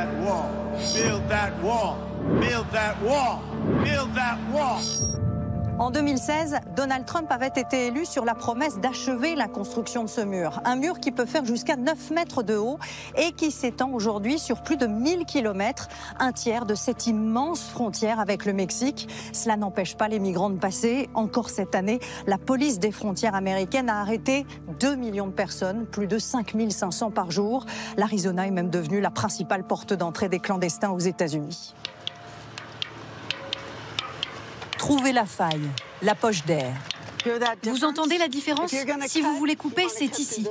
that wall. Build that wall. Build that wall. Build that wall. En 2016, Donald Trump avait été élu sur la promesse d'achever la construction de ce mur. Un mur qui peut faire jusqu'à 9 mètres de haut et qui s'étend aujourd'hui sur plus de 1000 kilomètres, un tiers de cette immense frontière avec le Mexique. Cela n'empêche pas les migrants de passer. Encore cette année, la police des frontières américaines a arrêté 2 millions de personnes, plus de 5500 par jour. L'Arizona est même devenue la principale porte d'entrée des clandestins aux États-Unis. Trouvez la faille, la poche d'air. Vous entendez la différence? Si vous voulez couper, c'est ici.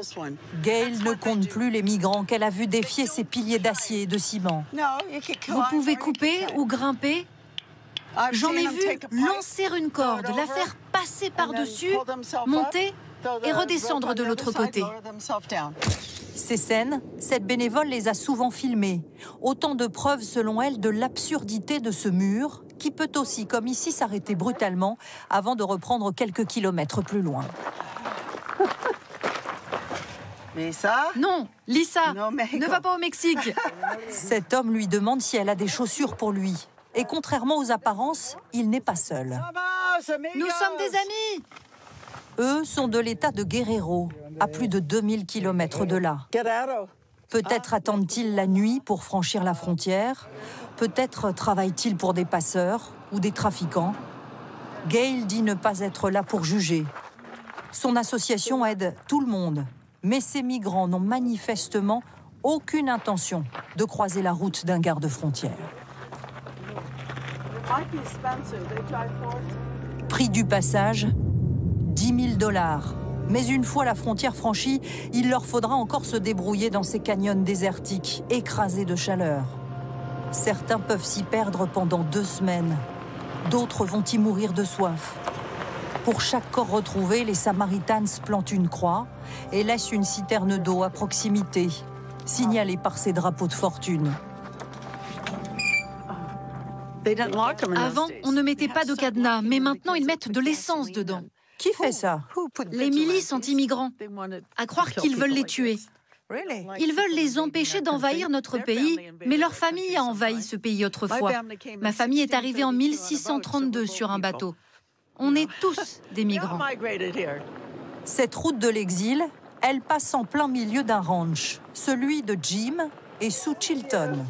Gail ne compte plus les migrants qu'elle a vus défier ces piliers d'acier et de ciment. Vous pouvez couper ou grimper. J'en ai vu lancer une corde, la faire passer par-dessus, monter et redescendre de l'autre côté. Ces scènes, cette bénévole les a souvent filmées. Autant de preuves, selon elle, de l'absurdité de ce mur, qui peut aussi, comme ici, s'arrêter brutalement avant de reprendre quelques kilomètres plus loin. Lisa? Non, Lisa, ne va pas au Mexique. Cet homme lui demande si elle a des chaussures pour lui. Et contrairement aux apparences, il n'est pas seul. Nous sommes des amis. Eux sont de l'état de Guerrero, à plus de 2000 kilomètres de là. Peut-être attendent-ils la nuit pour franchir la frontière. Peut-être travaillent-ils pour des passeurs ou des trafiquants. Gail dit ne pas être là pour juger. Son association aide tout le monde. Mais ces migrants n'ont manifestement aucune intention de croiser la route d'un garde-frontière. Prix du passage, $10 000. Mais une fois la frontière franchie, il leur faudra encore se débrouiller dans ces canyons désertiques, écrasés de chaleur. Certains peuvent s'y perdre pendant 2 semaines. D'autres vont y mourir de soif. Pour chaque corps retrouvé, les Samaritans plantent une croix et laissent une citerne d'eau à proximité, signalée par ces drapeaux de fortune. Avant, on ne mettait pas de cadenas, mais maintenant, ils mettent de l'essence dedans. Qui fait ça? Les milices anti-migrants. À croire qu'ils veulent les tuer. Ils veulent les empêcher d'envahir notre pays, mais leur famille a envahi ce pays autrefois. Ma famille est arrivée en 1632 sur un bateau. On est tous des migrants. Cette route de l'exil, elle passe en plein milieu d'un ranch, celui de Jim et Sue Chilton.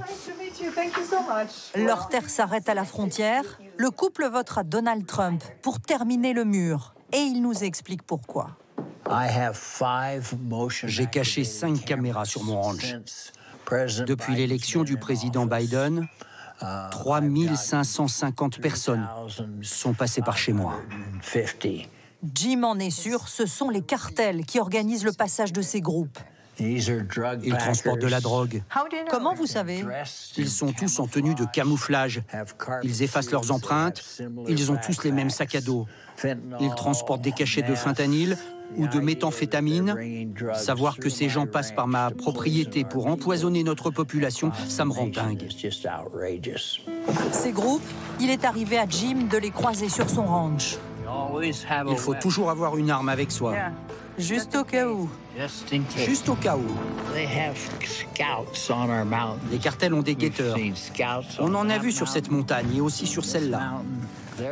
Leur terre s'arrête à la frontière. Le couple votera Donald Trump pour terminer le mur. Et il nous explique pourquoi. J'ai caché 5 caméras sur mon ranch. Depuis l'élection du président Biden, 3550 personnes sont passées par chez moi. Jim en est sûr, ce sont les cartels qui organisent le passage de ces groupes. Ils transportent de la drogue. Comment vous savez? Ils sont tous en tenue de camouflage. Ils effacent leurs empreintes. Ils ont tous les mêmes sacs à dos. Ils transportent des cachets de fentanyl ou de méthamphétamine. Savoir que ces gens passent par ma propriété pour empoisonner notre population, ça me rend dingue. Ces groupes, il est arrivé à Jim de les croiser sur son ranch. Il faut toujours avoir une arme avec soi. Juste au cas où. Juste au cas où. Les cartels ont des guetteurs. On en a vu sur cette montagne et aussi sur celle-là.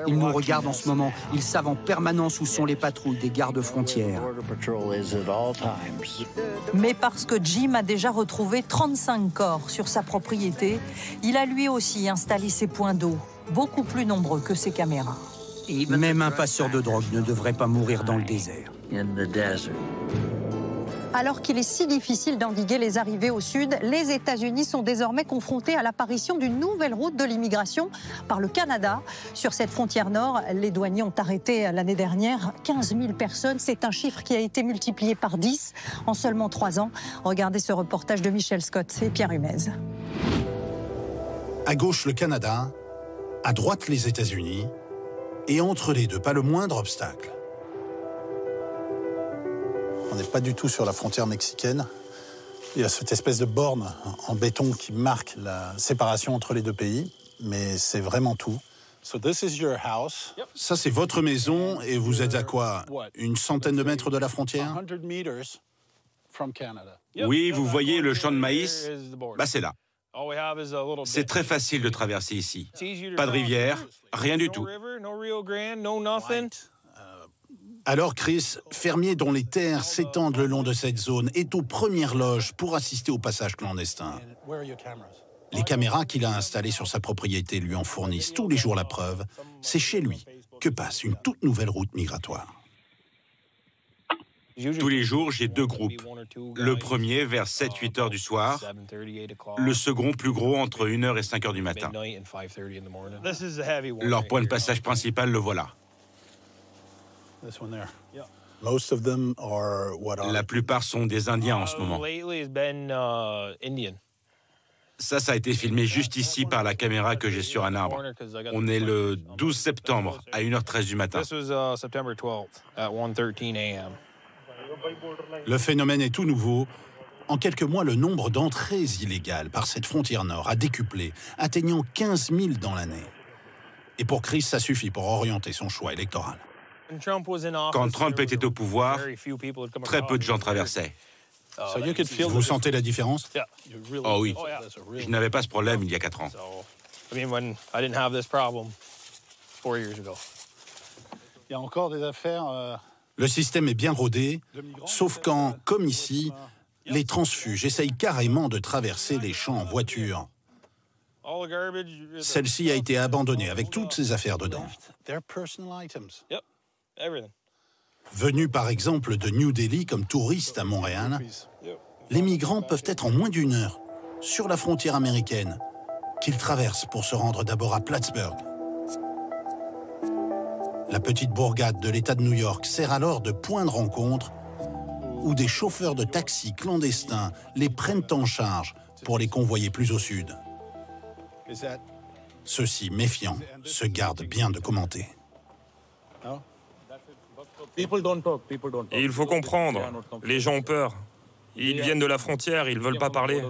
Ils nous regardent en ce moment. Ils savent en permanence où sont les patrouilles des gardes-frontières. Mais parce que Jim a déjà retrouvé 35 corps sur sa propriété, il a lui aussi installé ses points d'eau, beaucoup plus nombreux que ses caméras. Même un passeur de drogue ne devrait pas mourir dans le désert. Alors qu'il est si difficile d'endiguer les arrivées au sud, les États-Unis sont désormais confrontés à l'apparition d'une nouvelle route de l'immigration par le Canada. Sur cette frontière nord, les douaniers ont arrêté l'année dernière 15 000 personnes. C'est un chiffre qui a été multiplié par 10 en seulement 3 ans. Regardez ce reportage de Michel Scott et Pierre Humez. À gauche, le Canada, à droite, les États-Unis, et entre les deux, pas le moindre obstacle. On n'est pas du tout sur la frontière mexicaine. Il y a cette espèce de borne en béton qui marque la séparation entre les deux pays, mais c'est vraiment tout. Ça, c'est votre maison et vous êtes à quoi? Une centaine de mètres de la frontière? Oui, vous voyez le champ de maïs? Bah, c'est là. C'est très facile de traverser ici. Pas de rivière, rien du tout. Alors Chris, fermier dont les terres s'étendent le long de cette zone, est aux premières loges pour assister au passage clandestin. Les caméras qu'il a installées sur sa propriété lui en fournissent tous les jours la preuve. C'est chez lui que passe une toute nouvelle route migratoire. Tous les jours, j'ai 2 groupes. Le premier vers 7-8 heures du soir, le second plus gros entre 1 heure et 5 heures du matin. Leur point de passage principal, le voilà. La plupart sont des Indiens en ce moment. Ça a été filmé juste ici par la caméra que j'ai sur un arbre. On est le 12 septembre à 1h13 du matin. Le phénomène est tout nouveau. En quelques mois, le nombre d'entrées illégales par cette frontière nord a décuplé, atteignant 15 000 dans l'année. Et pour Chris, ça suffit pour orienter son choix électoral. Quand Trump était au pouvoir, très peu de gens traversaient. Vous sentez la différence? Oh oui, je n'avais pas ce problème il y a 4 ans. Il y a encore des affaires... Le système est bien rodé, sauf quand, comme ici, les transfuges essayent carrément de traverser les champs en voiture. Celle-ci a été abandonnée avec toutes ses affaires dedans. Venus par exemple de New Delhi comme touristes à Montréal, les migrants peuvent être en moins d'1 heure sur la frontière américaine qu'ils traversent pour se rendre d'abord à Plattsburgh. La petite bourgade de l'État de New York sert alors de point de rencontre où des chauffeurs de taxis clandestins les prennent en charge pour les convoyer plus au sud. Ceux-ci, méfiants, se gardent bien de commenter. Il faut comprendre, les gens ont peur. Ils viennent de la frontière, ils ne veulent pas parler.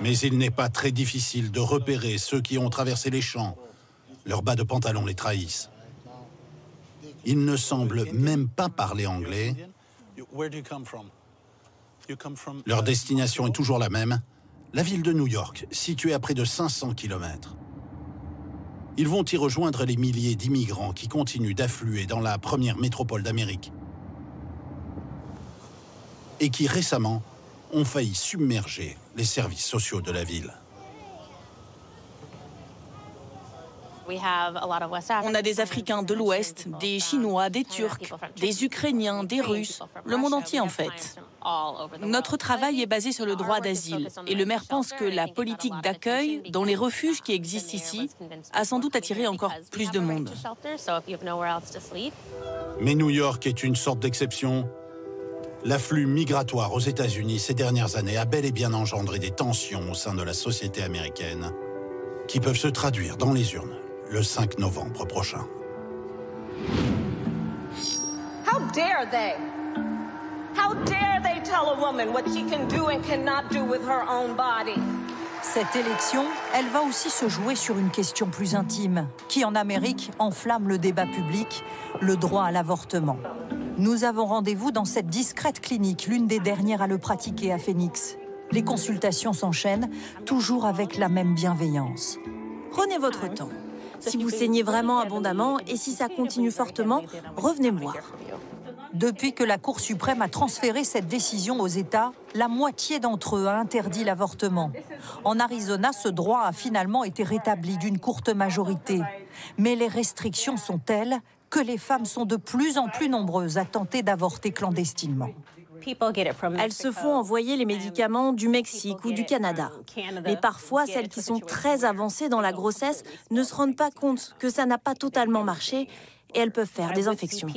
Mais il n'est pas très difficile de repérer ceux qui ont traversé les champs. Leurs bas de pantalon les trahissent. Ils ne semblent même pas parler anglais. Leur destination est toujours la même, la ville de New York, située à près de 500 km. Ils vont y rejoindre les milliers d'immigrants qui continuent d'affluer dans la première métropole d'Amérique et qui récemment ont failli submerger les services sociaux de la ville. On a des Africains de l'Ouest, des Chinois, des Turcs, des Ukrainiens, des Russes, le monde entier en fait. Notre travail est basé sur le droit d'asile et le maire pense que la politique d'accueil dans les refuges qui existent ici a sans doute attiré encore plus de monde. Mais New York est une sorte d'exception. L'afflux migratoire aux États-Unis ces dernières années a bel et bien engendré des tensions au sein de la société américaine qui peuvent se traduire dans les urnes le 5 novembre prochain. How dare they? How dare they tell a woman what she can do and cannot do with her own body? Cette élection, elle va aussi se jouer sur une question plus intime, qui en Amérique enflamme le débat public, le droit à l'avortement. Nous avons rendez-vous dans cette discrète clinique, l'une des dernières à le pratiquer à Phoenix. Les consultations s'enchaînent, toujours avec la même bienveillance. Prenez votre temps. Si vous saignez vraiment abondamment et si ça continue fortement, revenez me voir. Depuis que la Cour suprême a transféré cette décision aux États, la moitié d'entre eux a interdit l'avortement. En Arizona, ce droit a finalement été rétabli d'une courte majorité. Mais les restrictions sont telles que les femmes sont de plus en plus nombreuses à tenter d'avorter clandestinement. Elles se font envoyer les médicaments du Mexique ou du Canada. Mais parfois, celles qui sont très avancées dans la grossesse ne se rendent pas compte que ça n'a pas totalement marché et elles peuvent faire des infections.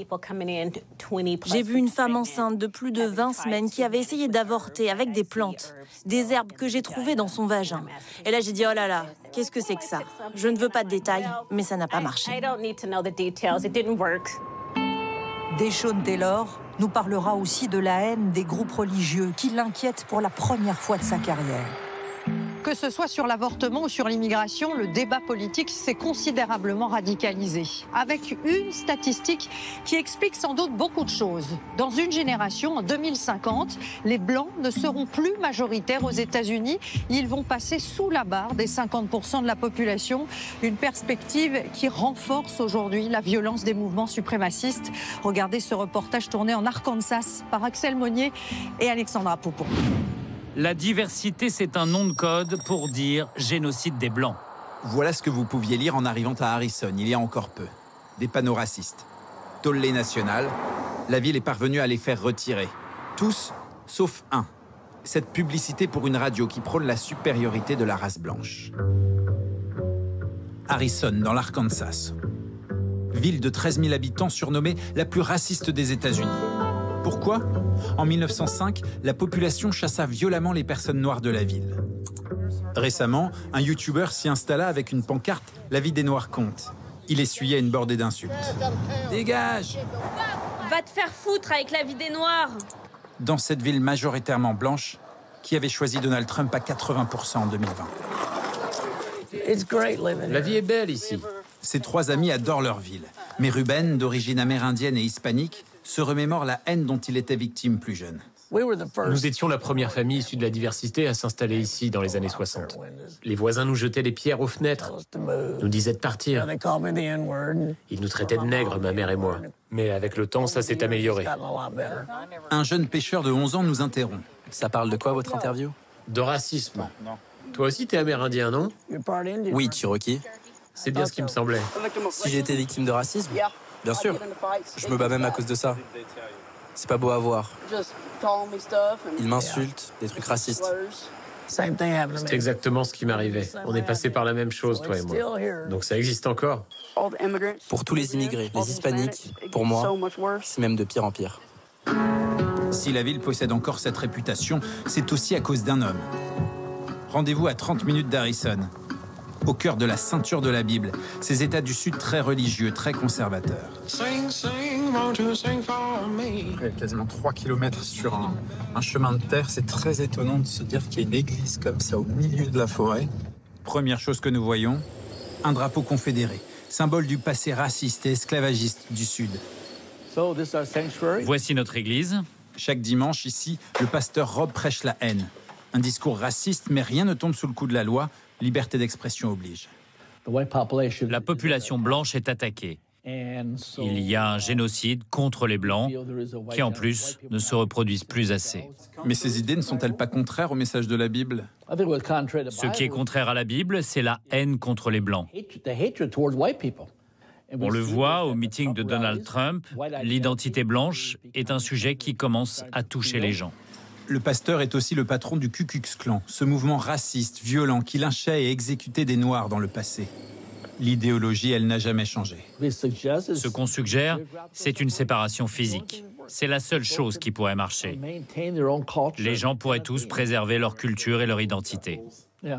J'ai vu une femme enceinte de plus de 20 semaines qui avait essayé d'avorter avec des plantes, des herbes que j'ai trouvées dans son vagin. Et là, j'ai dit, oh là là, qu'est-ce que c'est que ça? Je ne veux pas de détails, mais ça n'a pas marché. Deshaun Taylor nous parlera aussi de la haine des groupes religieux qui l'inquiètent pour la première fois de sa carrière. Que ce soit sur l'avortement ou sur l'immigration, le débat politique s'est considérablement radicalisé. Avec une statistique qui explique sans doute beaucoup de choses. Dans une génération, en 2050, les Blancs ne seront plus majoritaires aux États-Unis. Ils vont passer sous la barre des 50% de la population. Une perspective qui renforce aujourd'hui la violence des mouvements suprémacistes. Regardez ce reportage tourné en Arkansas par Axel Monnier et Alexandra Poupon. La diversité, c'est un nom de code pour dire génocide des Blancs. Voilà ce que vous pouviez lire en arrivant à Harrison, il y a encore peu. Des panneaux racistes. Tollé national, la ville est parvenue à les faire retirer. Tous, sauf un. Cette publicité pour une radio qui prône la supériorité de la race blanche. Harrison, dans l'Arkansas. Ville de 13 000 habitants surnommée la plus raciste des États-Unis. Pourquoi ? En 1905, la population chassa violemment les personnes noires de la ville. Récemment, un YouTuber s'y installa avec une pancarte « La vie des Noirs compte ». Il essuyait une bordée d'insultes. « Dégage !» Va te faire foutre avec la vie des Noirs ! Dans cette ville majoritairement blanche, qui avait choisi Donald Trump à 80% en 2020. La vie est belle ici. Ses trois amis adorent leur ville. Mais Ruben, d'origine amérindienne et hispanique, se remémore la haine dont il était victime plus jeune. Nous étions la première famille issue de la diversité à s'installer ici dans les années 60. Les voisins nous jetaient des pierres aux fenêtres, nous disaient de partir. Ils nous traitaient de nègres, ma mère et moi. Mais avec le temps, ça s'est amélioré. Un jeune pêcheur de 11 ans nous interrompt. Ça parle de quoi, votre interview? De racisme. Toi aussi, t'es amérindien, non? Oui, Cherokee. C'est bien ce qui me semblait. Si j'ai été victime de racisme? Bien sûr. Je me bats même à cause de ça. C'est pas beau à voir. Ils m'insultent, des trucs racistes. C'est exactement ce qui m'arrivait. On est passé par la même chose, toi et moi. Donc ça existe encore. Pour tous les immigrés, les hispaniques, pour moi, c'est même de pire en pire. Si la ville possède encore cette réputation, c'est aussi à cause d'un homme. Rendez-vous à 30 minutes d'Harrison. Au cœur de la ceinture de la Bible, ces États du Sud très religieux, très conservateurs. Il y a quasiment 3 km sur un chemin de terre. C'est très étonnant de se dire qu'il y a une église comme ça au milieu de la forêt. Première chose que nous voyons, un drapeau confédéré, symbole du passé raciste et esclavagiste du Sud. Voici notre église. Chaque dimanche, ici, le pasteur Rob prêche la haine. Un discours raciste, mais rien ne tombe sous le coup de la loi. Liberté d'expression oblige. La population blanche est attaquée. Il y a un génocide contre les Blancs qui, en plus, ne se reproduisent plus assez. Mais ces idées ne sont-elles pas contraires au message de la Bible? Ce qui est contraire à la Bible, c'est la haine contre les Blancs. On le voit au meeting de Donald Trump, l'identité blanche est un sujet qui commence à toucher les gens. Le pasteur est aussi le patron du Ku Klux Klan, ce mouvement raciste, violent, qui lynchait et exécutait des Noirs dans le passé. L'idéologie, elle n'a jamais changé. Ce qu'on suggère, c'est une séparation physique. C'est la seule chose qui pourrait marcher. Les gens pourraient tous préserver leur culture et leur identité.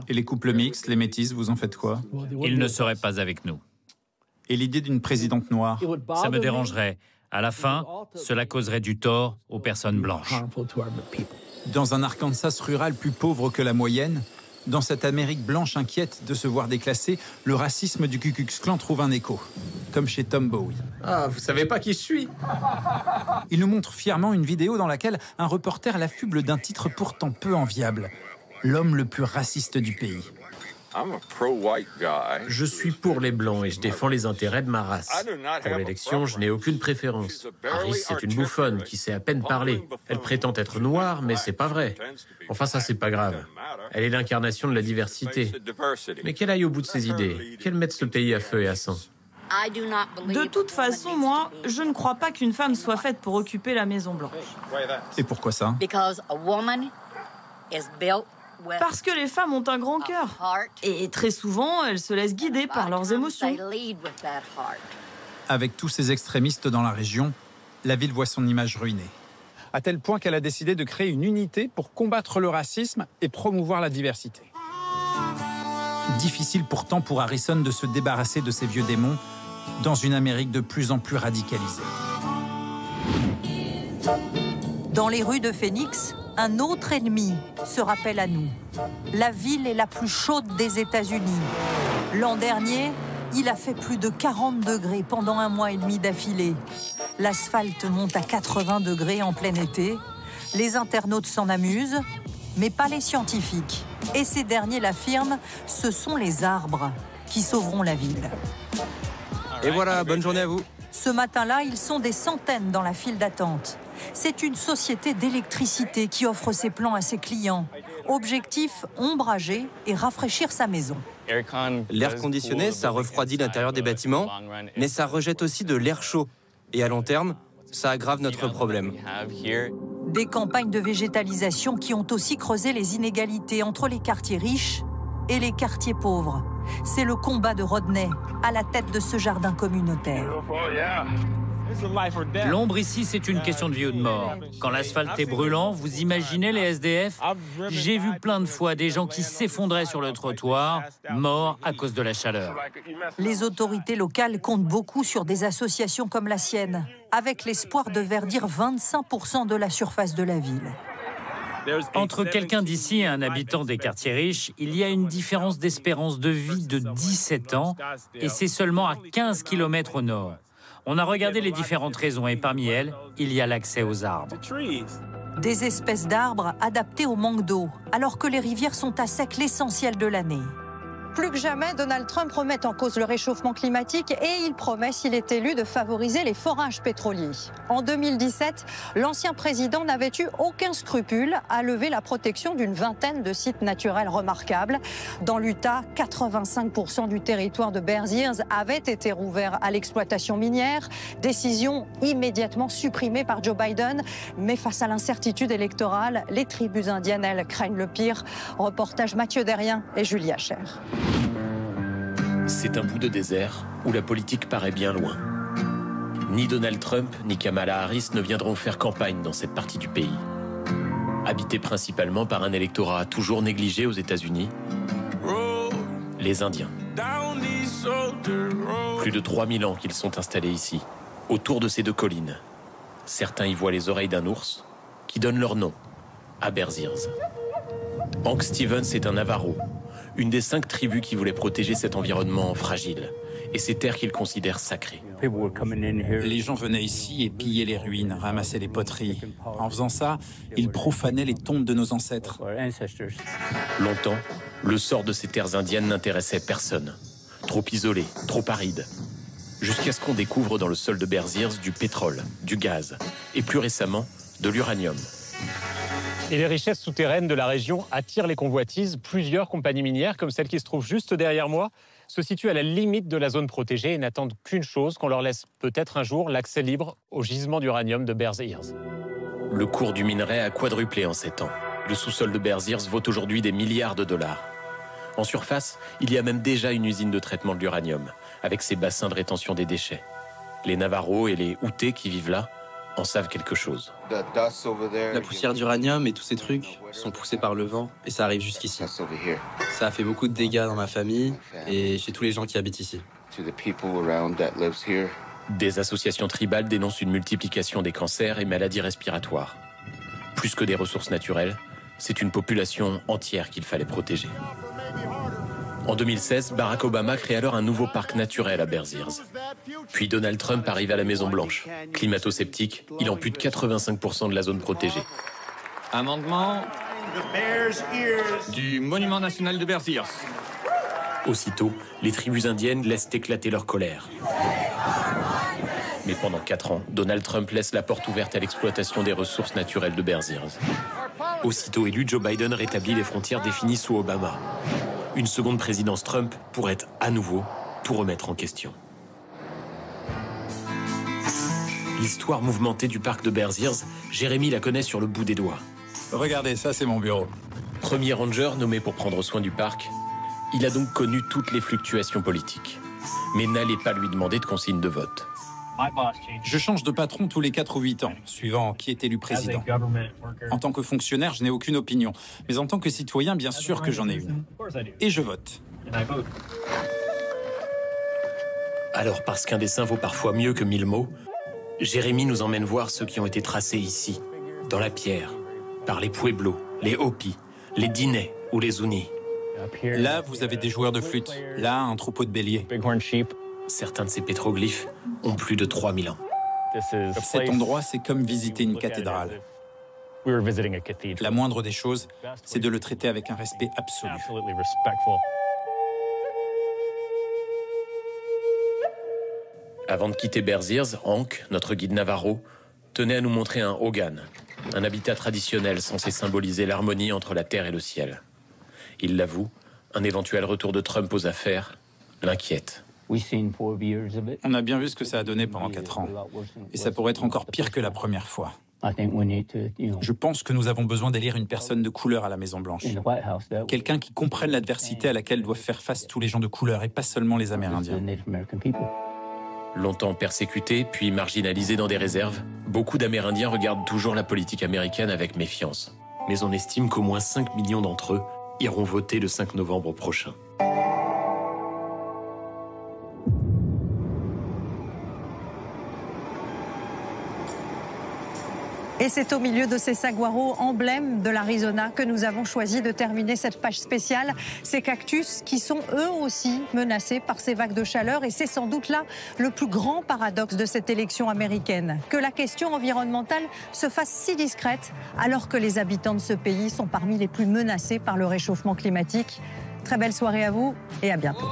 Et les couples mixtes, les métis, vous en faites quoi? Ils ne seraient pas avec nous. Et l'idée d'une présidente noire? Ça me dérangerait. À la fin, cela causerait du tort aux personnes blanches. Dans un Arkansas rural plus pauvre que la moyenne, dans cette Amérique blanche inquiète de se voir déclassée, le racisme du Ku Klux Klan trouve un écho, comme chez Tom Bowie. Ah, vous savez pas qui je suis? Il nous montre fièrement une vidéo dans laquelle un reporter l'affuble d'un titre pourtant peu enviable, l'homme le plus raciste du pays. Je suis pour les Blancs et je défends les intérêts de ma race. Pour l'élection, je n'ai aucune préférence. Harris, c'est une bouffonne qui sait à peine parler. Elle prétend être noire, mais c'est pas vrai. Enfin, ça, c'est pas grave. Elle est l'incarnation de la diversité. Mais qu'elle aille au bout de ses idées, qu'elle mette ce pays à feu et à sang. De toute façon, moi, je ne crois pas qu'une femme soit faite pour occuper la Maison Blanche. Et pourquoi ça? Parce que les femmes ont un grand cœur. Et très souvent, elles se laissent guider par leurs émotions. Avec tous ces extrémistes dans la région, la ville voit son image ruinée. À tel point qu'elle a décidé de créer une unité pour combattre le racisme et promouvoir la diversité. Difficile pourtant pour Harrison de se débarrasser de ces vieux démons dans une Amérique de plus en plus radicalisée. Dans les rues de Phoenix, Un autre ennemi se rappelle à nous. La ville est la plus chaude des États-Unis. L'an dernier, il a fait plus de 40 degrés pendant 1 mois et demi d'affilée. L'asphalte monte à 80 degrés en plein été. Les internautes s'en amusent, mais pas les scientifiques. Et ces derniers l'affirment, ce sont les arbres qui sauveront la ville. Et voilà, bonne journée à vous. Ce matin-là, ils sont des centaines dans la file d'attente. C'est une société d'électricité qui offre ses plans à ses clients. Objectif, ombrager et rafraîchir sa maison. L'air conditionné, ça refroidit l'intérieur des bâtiments, mais ça rejette aussi de l'air chaud. Et à long terme, ça aggrave notre problème. Des campagnes de végétalisation qui ont aussi creusé les inégalités entre les quartiers riches et les quartiers pauvres. C'est le combat de Rodney à la tête de ce jardin communautaire. L'ombre ici, c'est une question de vie ou de mort. Quand l'asphalte est brûlant, vous imaginez les SDF? J'ai vu plein de fois des gens qui s'effondraient sur le trottoir, morts à cause de la chaleur. Les autorités locales comptent beaucoup sur des associations comme la sienne, avec l'espoir de verdir 25% de la surface de la ville. Entre quelqu'un d'ici et un habitant des quartiers riches, il y a une différence d'espérance de vie de 17 ans, et c'est seulement à 15 km au nord. On a regardé les différentes raisons et parmi elles, il y a l'accès aux arbres. Des espèces d'arbres adaptées au manque d'eau, alors que les rivières sont à sec l'essentiel de l'année. Plus que jamais, Donald Trump remet en cause le réchauffement climatique et il promet, s'il est élu, de favoriser les forages pétroliers. En 2017, l'ancien président n'avait eu aucun scrupule à lever la protection d'une vingtaine de sites naturels remarquables. Dans l'Utah, 85% du territoire de Bears Ears avait été rouvert à l'exploitation minière. Décision immédiatement supprimée par Joe Biden. Mais face à l'incertitude électorale, les tribus indiennes, elles, craignent le pire. Reportage Mathieu Derrien et Julia Cher. C'est un bout de désert où la politique paraît bien loin. Ni Donald Trump ni Kamala Harris ne viendront faire campagne dans cette partie du pays. Habité principalement par un électorat toujours négligé aux États-Unis, les Indiens. Plus de 3000 ans qu'ils sont installés ici, autour de ces deux collines. Certains y voient les oreilles d'un ours, qui donne leur nom à Bears Ears. Hank Stevens est un Navajo, une des 5 tribus qui voulaient protéger cet environnement fragile et ces terres qu'ils considèrent sacrées. Les gens venaient ici et pillaient les ruines, ramassaient les poteries. En faisant ça, ils profanaient les tombes de nos ancêtres. Longtemps, le sort de ces terres indiennes n'intéressait personne. Trop isolées, trop arides. Jusqu'à ce qu'on découvre dans le sol de Bears Ears du pétrole, du gaz et plus récemment, de l'uranium. Et les richesses souterraines de la région attirent les convoitises. Plusieurs compagnies minières, comme celle qui se trouve juste derrière moi, se situent à la limite de la zone protégée et n'attendent qu'une chose, qu'on leur laisse peut-être un jour l'accès libre au gisement d'uranium de Bears Ears. Le cours du minerai a quadruplé en 7 ans. Le sous-sol de Bears Ears vaut aujourd'hui des milliards de dollars. En surface, il y a même déjà une usine de traitement de l'uranium, avec ses bassins de rétention des déchets. Les Navajos et les Utes qui vivent là en savent quelque chose. La poussière d'uranium et tous ces trucs sont poussés par le vent et ça arrive jusqu'ici. Ça a fait beaucoup de dégâts dans ma famille et chez tous les gens qui habitent ici. Des associations tribales dénoncent une multiplication des cancers et maladies respiratoires. Plus que des ressources naturelles, c'est une population entière qu'il fallait protéger. En 2016, Barack Obama crée alors un nouveau parc naturel à Bears Ears. Puis Donald Trump arrive à la Maison-Blanche. Climato-sceptique, il ampute 85% de la zone protégée. Amendement du Monument national de Bears Ears. Aussitôt, les tribus indiennes laissent éclater leur colère. Mais pendant 4 ans, Donald Trump laisse la porte ouverte à l'exploitation des ressources naturelles de Bears Ears. Aussitôt élu, Joe Biden rétablit les frontières définies sous Obama. Une seconde présidence Trump pourrait à nouveau tout remettre en question. L'histoire mouvementée du parc de Bears Ears, Jérémy la connaît sur le bout des doigts. Regardez, ça c'est mon bureau. Premier ranger nommé pour prendre soin du parc, il a donc connu toutes les fluctuations politiques. Mais n'allez pas lui demander de consigne de vote. Je change de patron tous les 4 ou 8 ans, suivant qui est élu président. En tant que fonctionnaire, je n'ai aucune opinion. Mais en tant que citoyen, bien sûr que j'en ai une. Et je vote. Alors, parce qu'un dessin vaut parfois mieux que 1000 mots, Jérémy nous emmène voir ceux qui ont été tracés ici, dans la pierre, par les Pueblos, les Hopis, les Diné ou les Zuni. Là, vous avez des joueurs de flûte. Là, un troupeau de béliers. Certains de ces pétroglyphes ont plus de 3000 ans. Cet endroit, c'est comme visiter une cathédrale. La moindre des choses, c'est de le traiter avec un respect absolu. Avant de quitter Bears Ears, Hank, notre guide Navarro, tenait à nous montrer un hogan, un habitat traditionnel censé symboliser l'harmonie entre la terre et le ciel. Il l'avoue, un éventuel retour de Trump aux affaires l'inquiète. On a bien vu ce que ça a donné pendant 4 ans. Et ça pourrait être encore pire que la première fois. Je pense que nous avons besoin d'élire une personne de couleur à la Maison-Blanche. Quelqu'un qui comprenne l'adversité à laquelle doivent faire face tous les gens de couleur et pas seulement les Amérindiens. Longtemps persécutés, puis marginalisés dans des réserves, beaucoup d'Amérindiens regardent toujours la politique américaine avec méfiance. Mais on estime qu'au moins 5 millions d'entre eux iront voter le 5 novembre prochain. Et c'est au milieu de ces saguaros, emblèmes de l'Arizona, que nous avons choisi de terminer cette page spéciale. Ces cactus qui sont eux aussi menacés par ces vagues de chaleur. Et c'est sans doute là le plus grand paradoxe de cette élection américaine. Que la question environnementale se fasse si discrète alors que les habitants de ce pays sont parmi les plus menacés par le réchauffement climatique. Très belle soirée à vous et à bientôt.